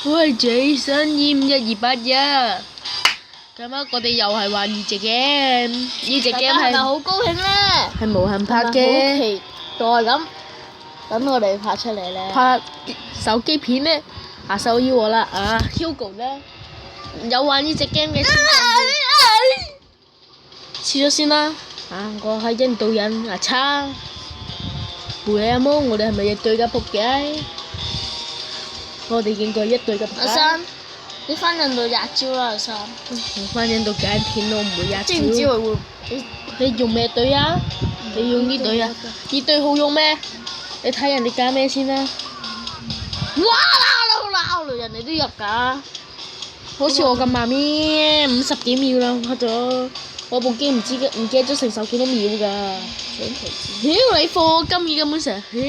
我係 Jason EM1521。咁啊，我哋又係玩呢隻 game，呢隻 game 係好高興咧？係無限拍好嘅，期待咁，等我哋拍出嚟咧。拍手機片咧，下手要我啦啊 ！Hugo 咧有玩呢隻 game 嘅，試咗先啦。啊，我係印度人阿叉，陪你阿毛，我哋係咪一對嘅仆街？我哋見過一對嘅仆街。阿生，你翻印度廿招啦，阿生。我翻印度揀片我唔會廿招。知唔知佢會？你用咩隊啊？你用呢隊啊？呢隊好用咩？你睇人哋揀咩先啦。哇！人哋都入㗎。好似我咁慢咩？50幾秒啦，拍咗。我部機唔記得咗承受幾多秒㗎。屌你課金已根本成，屌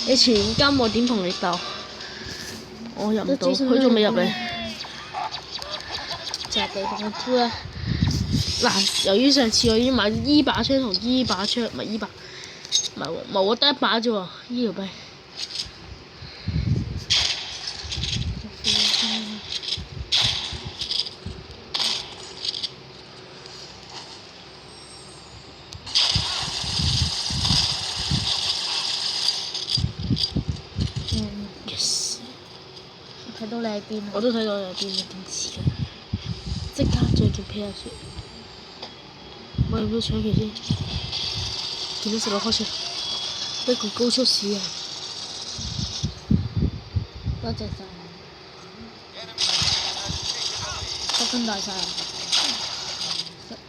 你全金我點同你鬥？我入唔到，佢仲未入嚟。就係地同我挑啦。嗱，由於上次我已經買依把槍同依把槍，唔係依把，冇我得一把啫喎，依條幣。Yes， 睇到你喺邊啊？我都睇到你喺邊嘅電視嘅，即刻再叫皮下雪。我要唔要搶佢先？見到16開槍，一個高速試啊！多謝晒。十分大晒。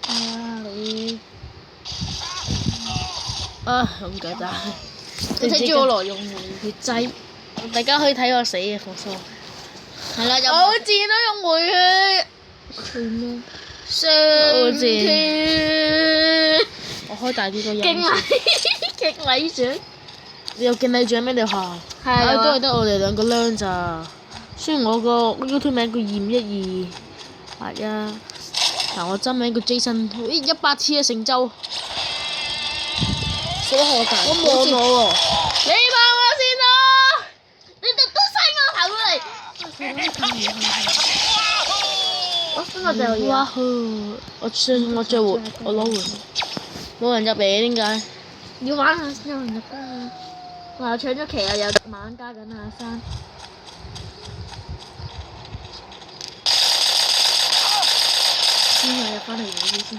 啊你！啊，唔記得。你睇住我來用血劑，大家可以睇我死嘅，放心。係啦，我戰都用回血。咩？上天，我開大啲個音。勁禮獎。你有勁禮獎咩？你學校？係啊。都係得我哋兩個孏咋。雖然我個 YouTube 名叫EM1281，但我真名叫 Jason， 100次嘅成就。所學大。我望我喎。你望我先咯！你都西我頭嚟。我就哇呵！我最活，我攞回。冇人入嚟點解？要玩下先有人入㗎。我又搶咗旗啊！有晚加緊阿生。先啊！入翻嚟玩啲先。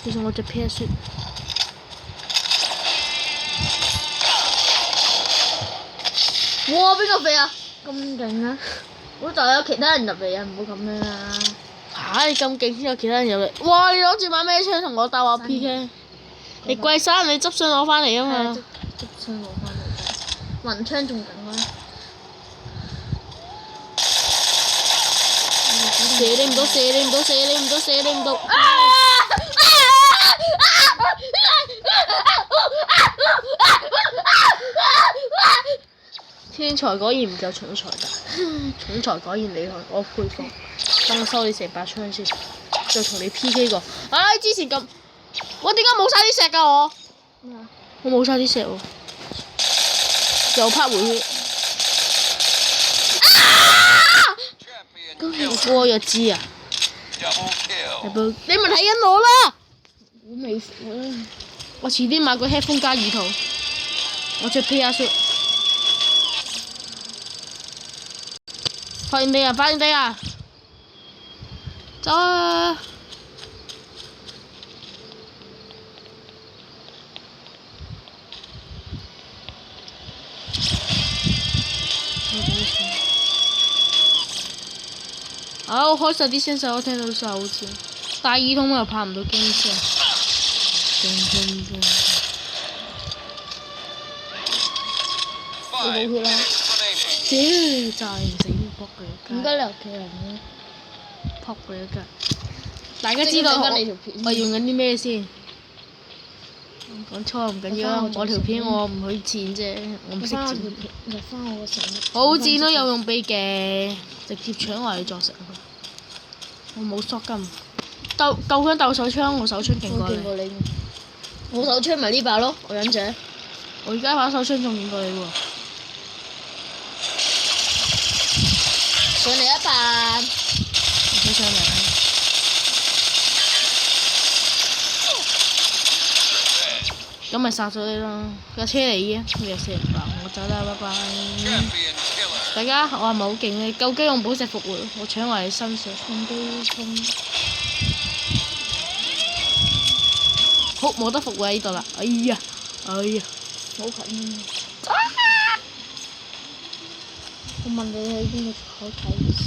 其實我隻 PS。哇！邊個飛啊？咁勁啊！好在有其他人入嚟啊！唔好咁樣啊！嚇！你咁勁先有其他人入嚟？哇！你攞住把咩槍同我鬥下 PK？你貴生，你執箱攞翻嚟啊嘛！執箱攞翻嚟。雲槍仲勁啊！射你唔到，射你唔到，射你唔到，射你唔到！天才果然唔夠蠢材大，蠢材果然厲害，我佩服。等我收你成把槍先，再同你 PK 過。唉，之前咁，我點解冇晒啲石㗎我？我冇晒啲石喎，又拍回血。我過日子啊！你咪睇緊我啦！我未我遲啲買個 headphone 加耳套，我着 P.R. 恤。發現你啊！發現你啊！走啊！我開晒啲聲勢，我聽到晒好似，戴耳筒又拍唔到驚聲。你冇血啦！屌，就係唔死撲佢一點解你屋企人嘅？撲佢一腳。大家知道我用緊啲咩先？講錯唔緊要啦，我條片我唔許剪啫，我唔識剪。入翻我個神。好剪都有用秘技，直接搶我嚟作食。我冇縮金，鬥槍鬥手槍，我手槍勁過你。我手槍咪呢把咯，我忍者。我而家把手槍仲遠過你喎。上嚟一扮，唔使上嚟。咁咪殺咗你咯！架車嚟嘅，你又射唔爆，我走啦，拜拜。大家我係咪好勁咧？救雞用寶石復活，我搶埋你身上，衝機衝！好冇得復活喺呢度啦！哎呀，哎呀，好近啊！我問你喺邊度好睇先？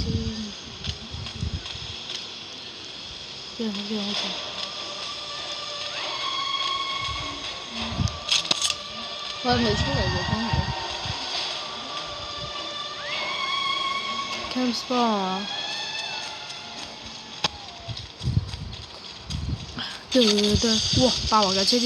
邊度好睇？佢係未出嚟嘅，真係。Camp spawn 啊！哇！霸王架車先！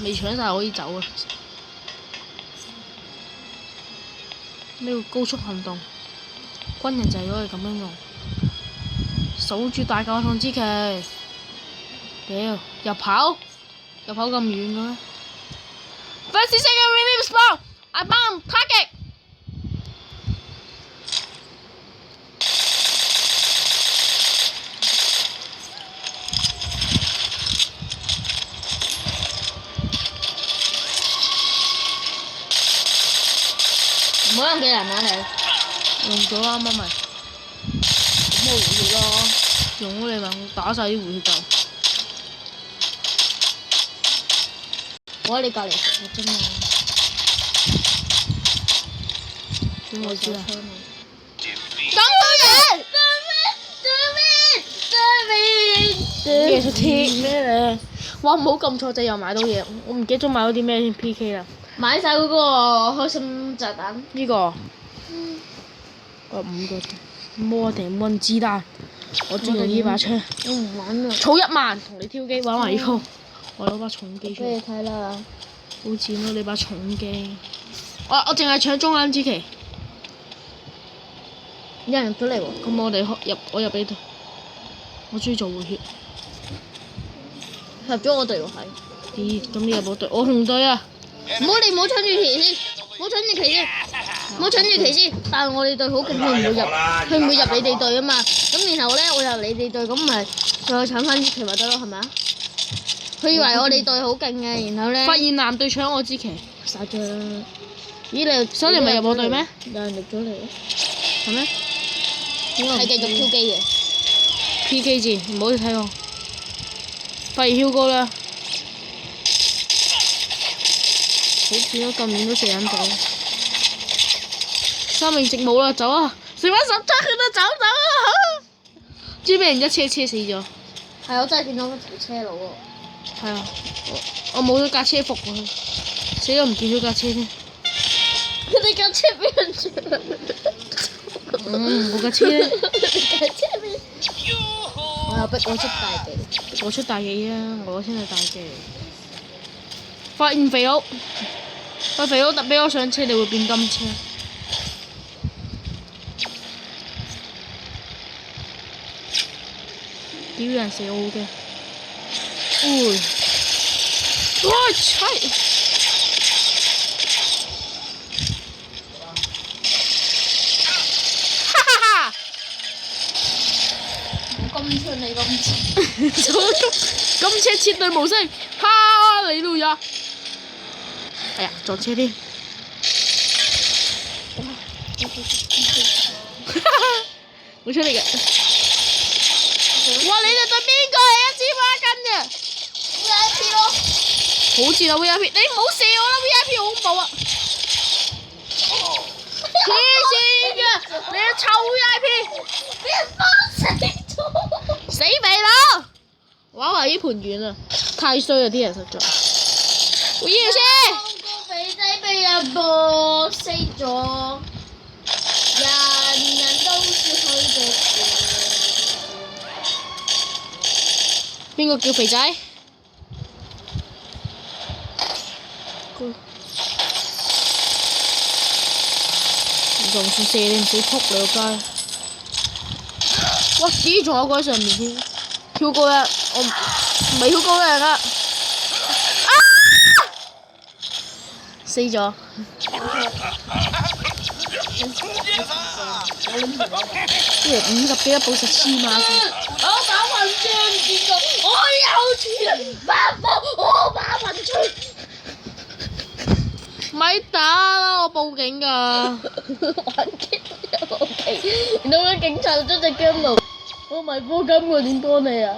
未搶晒可以走啊！呢個高速行動，軍人就係攞嚟咁樣用。守住大教堂之旗，屌入跑咁遠嘅咩 ？First second relief spawn, I bomb target。唔好用技能啊你！用咗啱啱咪。咁我回血咯。用咗你咪打晒啲回血就。我喺你隔離食嘅啫嘛。點我知啊？咁多嘢！咩出貼咩咧？哇！唔好撳錯掣又買到嘢，我唔記得咗買咗啲咩 PK 啦。買晒嗰個開心炸彈。呢個。5個。摩定溫子彈，我中意呢把槍。我唔玩啦。儲1萬同你挑機玩埋呢鋪，我攞把重機出嚟。俾你睇啦。好賤咯！你把重機。我淨係搶中間之旗。有人入咗嚟喎。咁我入你度。我中意做回血。入咗我隊喎係。咦？咁你入我隊，我紅隊啊！唔好你唔好搶住旗先，唔好搶住旗先，唔好搶住旗先。但係我哋隊好勁，佢唔會入你哋隊啊嘛。咁然後咧，我入你哋隊，咁咪再搶翻支旗咪得咯，係咪啊？佢以為我哋隊好勁嘅，然後咧。發現藍隊搶我支旗。殺咗啦！咦你？所以你咪入我隊咩？有人入咗嚟。係咩？係繼續挑機嘅。PK 戰，唔好睇我。發現囂哥啦！好似都咁遠都射人到。3名直冇啦，走啊！剩翻17佢都走啊！知俾人一車死咗。係我真係見到嗰條車路喎。係啊，我冇咗架車服喎，死都唔見咗架車添。佢哋架車俾人搶。冇架車咧。架車俾。我又逼我出大技。我出大技啊！我先係大技。發現肥佬，喂肥佬特俾我上車，你會變金車。屌有人射我嘅，哇切！哈哈哈！金槍你金槍。金車切對無聲，哈利路亞！哎呀，撞車添！冇出嚟嘅。哇！你哋對邊個係一支孖筋嘅 VIP 咯。好似啊 VIP，你唔好射我啦 VIP 好恐怖啊！黐線嘅，你個臭 VIP！俾人崩死咗。死肥佬！玩埋呢盤軟啊！太衰啦啲人實在。會要先。個肥仔俾人搏死咗，人人都說佢嘅。邊個叫肥仔？你仲算射你唔死撲你個街！哇！咦，仲有個喺上面添，跳過啦，我未跳過嘅而家。啊！死咗。啲人50幾一部實黐孖筋。我把雲章唔見咗，我有錢，我把雲章。咪打啦！我報警㗎。玩機又報警，然後啲警察將隻 game 度，我咪課金我點幫你啊？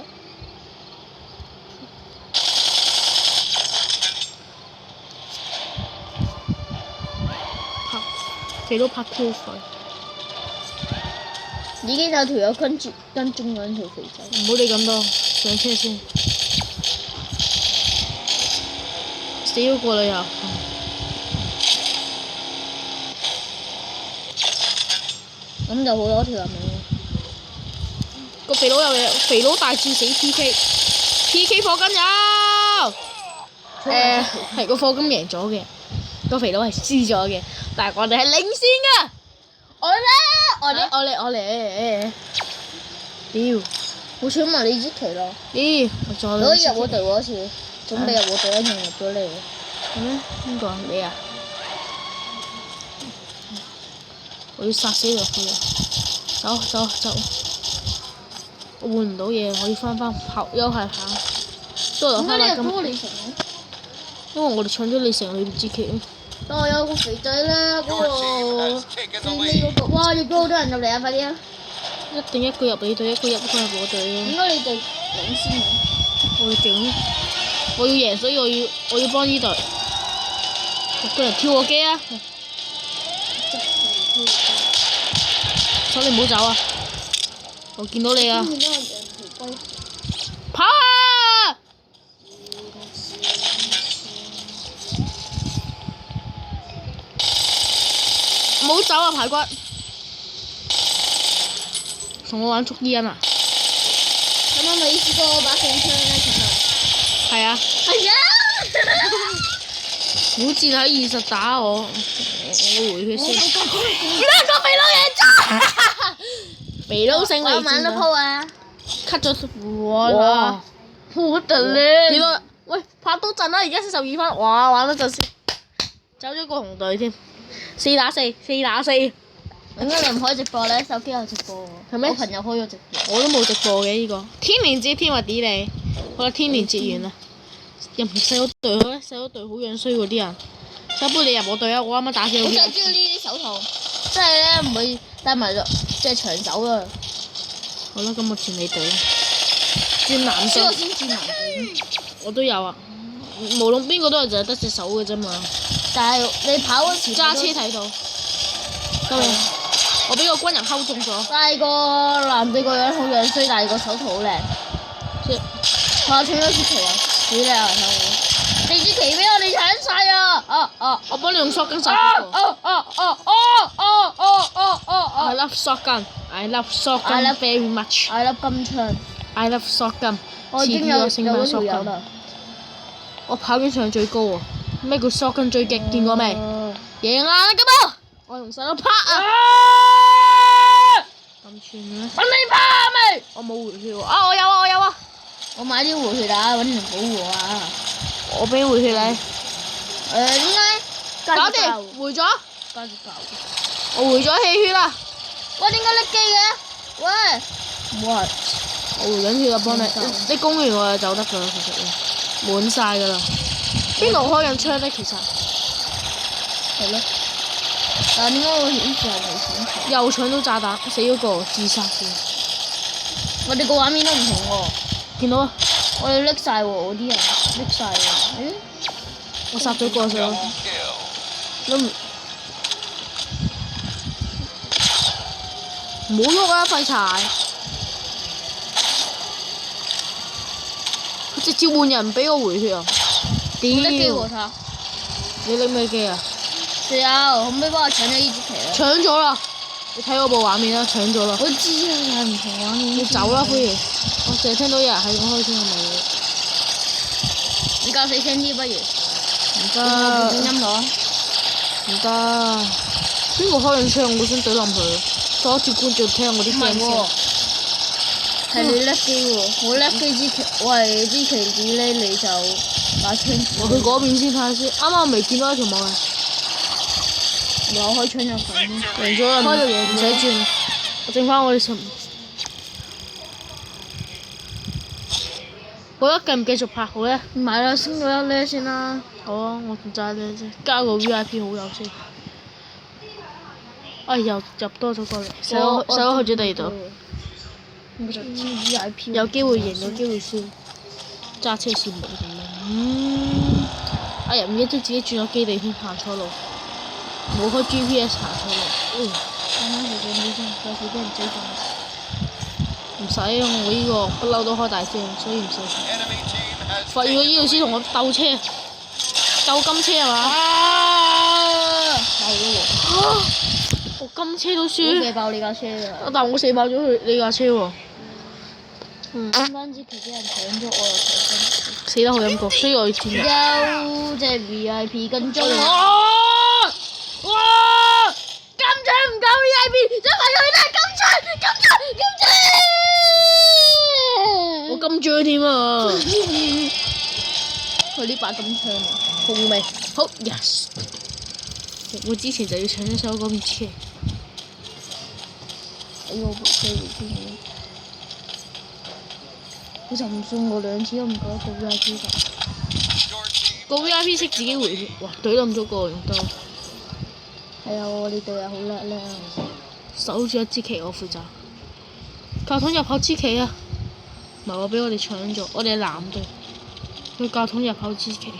肥佬拍 Q 水，已經有條友跟蹤緊條肥仔。唔好理咁多，上車先。死咗個啦又。咁就好多條人命。個肥佬有嘢，肥佬大戰死 PK 課金有。係個課金贏咗嘅，個肥佬係輸咗嘅，但係我哋係領先㗎。我嚟。屌！我搶埋你支旗咯。咦！我再你可以入我隊嗰次，準備入我隊一樣入咗你。係咩？邊個啊？你啊？我要殺死佢啊！走！我換唔到嘢，我要翻跑休閒下。都留翻啦咁。入咗你城？因為我哋搶咗你城裏邊支旗。但係有個肥仔咧，嗰個最尾嗰個，哇！入咗好多人入嚟啊！快啲啊！一定一個入你隊，一個入我隊咯。點解你哋領先嘅？我哋勁，我要贏，所以我要幫呢隊。6個人跳我機啊！所以你唔好走啊！我見到你啊！跑啊！唔好走啊，排骨！同我玩捉伊人啊！咁我未試過把手槍咧，請問。係啊！係啊！苦戰喺現實打我回血先。點解個肥佬贏咗？肥佬勝利我玩得鋪啊！cut 咗哇！好特咧！幾多？喂，拍多陣啦！而家42分，哇！玩多陣先，走咗個紅隊添，4打4。點解你唔開直播咧？手機有直播喎。係咩？我朋友開咗直播。我都冇直播嘅呢個。天連接添啊！啲你，好啦，天連接完啦。入唔細佬隊好咧，細佬隊好樣衰喎啲人。小杯你入我隊啊！我啱啱打死我真係中意呢啲手套，即係咧唔會戴埋即係長手啊。好啦，咁我轉你隊啦。轉男隊。我先轉男隊。我都有啊，無論邊個都係就係得隻手嘅啫嘛。但係你跑嗰時揸車睇到。救命！我俾個軍人溝中咗。但係個男仔個樣好樣衰，但係個手套好靚。我搶咗支旗啊！幾靚啊！睇我。你支旗俾我哋搶晒啊！我幫你用 shotgun 殺嗰個。I love shotgun. I love shotgun very much. I love 金槍。I love shotgun. 我已經有條友啦。我跑緊上最高喎。咩叫 shotgun 追擊？見過未？贏啦咁啊！我用細佬拍啊！咁串嘅咩？揾你拍未？我冇回血喎。啊！我有啊！我買啲回血啊！揾人保護我啊！我俾回血你。點解？搞掂，回咗。加住教。我回咗氣血啦。喂，點解甩機嘅？喂！What？我回緊血啦，幫你。你攻完我就走得㗎啦，其實你滿晒㗎啦。邊度開緊槍咧？其實係咯。但係點解會顯示係危險？又搶到炸彈，死咗個自殺嘅。我哋個畫面都唔同喎。見到啊！我哋拎晒喎，我啲人拎晒喎。我殺咗個先。都唔好喐啊！廢柴！佢直接換人俾我回血啊！屌！冇得機喎，他。你拎咩機啊？仲有，可唔可以幫我搶咗呢支旗啊？搶咗啦！你睇我部畫面啦，搶咗啦！我知啊，係唔同畫面。你走啦，不如！我淨係聽到有人喺咁開聲，係咪？你較細聲啲不如。唔得。變音樂。唔得。邊個開緊槍？我想懟冧佢。阻住觀眾聽我啲聲聲。係你叻機喎，我叻機支旗，我係支旗子咧，你就把槍。我去嗰邊先睇下先，啱啱我未見到一條網啊！我開槍入去。贏咗啦，開到贏唔使轉，我剩翻我哋10。好啦，繼唔繼續拍好咧？唔係啦，升咗一咧先啦。好啊，我唔揸咧啫，加個 VIP 好友先。哎，又入多咗過嚟，使我去咗第二度。我就知 VIP。有機會贏，有機會輸。揸車線冇咁哎呀，唔記得自己轉咗基地添，行錯路。冇開 GPS 行錯路。啱啱係幾聲，費事俾人追中。唔使，我呢個不嬲都開大聲，所以唔使。發現個醫療師同我鬥車，鬥金車係嘛？爆咗喎！我金車都我輸。射爆你架車㗎。但我射爆咗佢你架車喎。啱啱支旗俾人搶咗，我又搶翻。死得好陰功，所以我要轉。有隻 VIP 跟蹤我。哇！金槍唔夠 VIP，想埋佢啦！金槍！我金槍添啊！佢呢把金槍啊！紅味，好 yes！我之前就要搶一手嗰邊車。哎呦，部車回天嘅。佢就唔信我2次都唔覺得到 VIP 㗎。個 VIP 識自己回血，哇！懟冧咗個用刀。係啊，我哋隊友好叻咧。守住一支旗，我負責。教堂入口支旗啊！唔係喎，俾我哋搶咗，我哋係藍隊。去教堂入口支旗。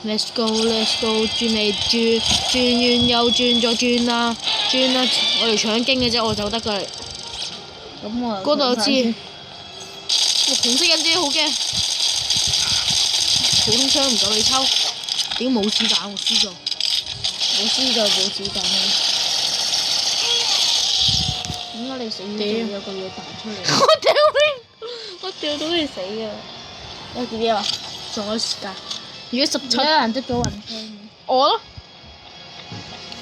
Let's go，Let's go， 轉嚟轉，轉完又轉，再轉啦，轉啦！我哋搶經嘅啫，我走得㗎。咁我嗰度我知。紅色印啫，好驚！普通槍唔夠你抽，點冇子彈？我輸咗。我知就冇子彈啦。點解你死咗有個嘢彈出嚟？我掉到你死啊！有幾啲啊？仲有時間。如果17，有人執咗雲槍。我咯。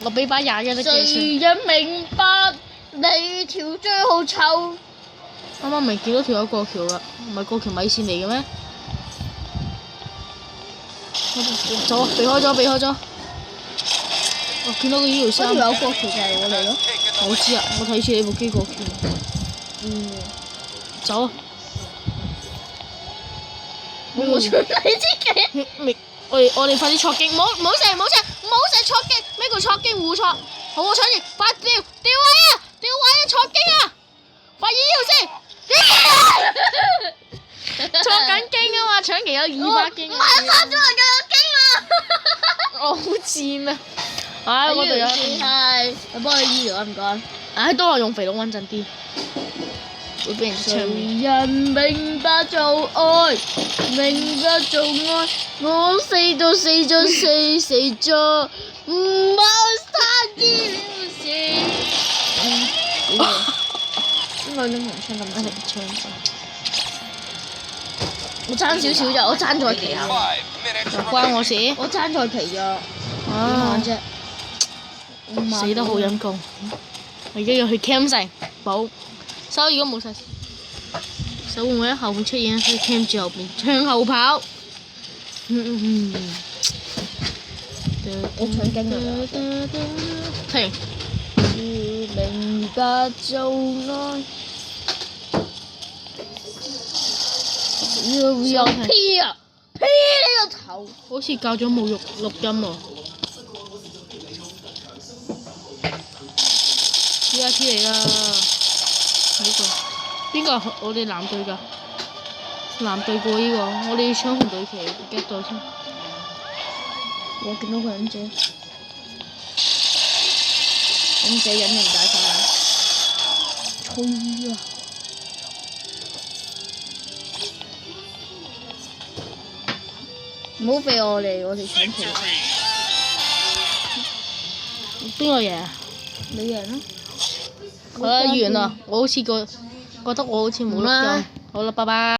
我俾把21的嘅誰人明白你條最好臭？啱啱咪見到條友過橋啦，唔係過橋米線嚟嘅咩？走啊！避開咗，避開咗。我見到個醫療嗰衫。條友過橋就係我嚟咯。我知啊，我睇住你部機過橋。走啊！我搶你支旗。我哋快啲錯經，唔好射錯經，咩叫錯經互錯？好，我搶住，快掉位啊！掉位啊！錯經啊！快醫療先！錯緊經啊嘛，搶期有200經。唔係啊，殺咗人嘅有經啊！我好賤啊！唉，我隊友。係，我幫你醫療啊，唔該。唉，都係用肥佬穩陣啲，會俾人誰槍。人明白做愛，明白做愛，我死咗死咗死死咗，唔好殺醫療先。邊個拎紅槍咁多槍？我爭少少咋，我爭在旗啊！關我事。我爭在旗咋，啊！啫。死得好陰功。我而家要去 cam 城補，所以如果冇晒，手會唔會喺後面出現？可以 cam 住後邊，向後跑。我搶經啊！停。明白做愛。要 P 啊 ！P 你個頭！好似教咗侮辱錄音喎。VIP 嚟㗎，呢個邊個係我哋藍隊㗎？藍隊過呢個，我哋要搶紅隊旗，get 到先。我見到個忍者，忍者忍人解放。吹啊！唔好俾我哋搶旗。邊個贏啊？你贏啦！好啦，完啦，我好似覺得我好似冇錄音。好啦，拜拜。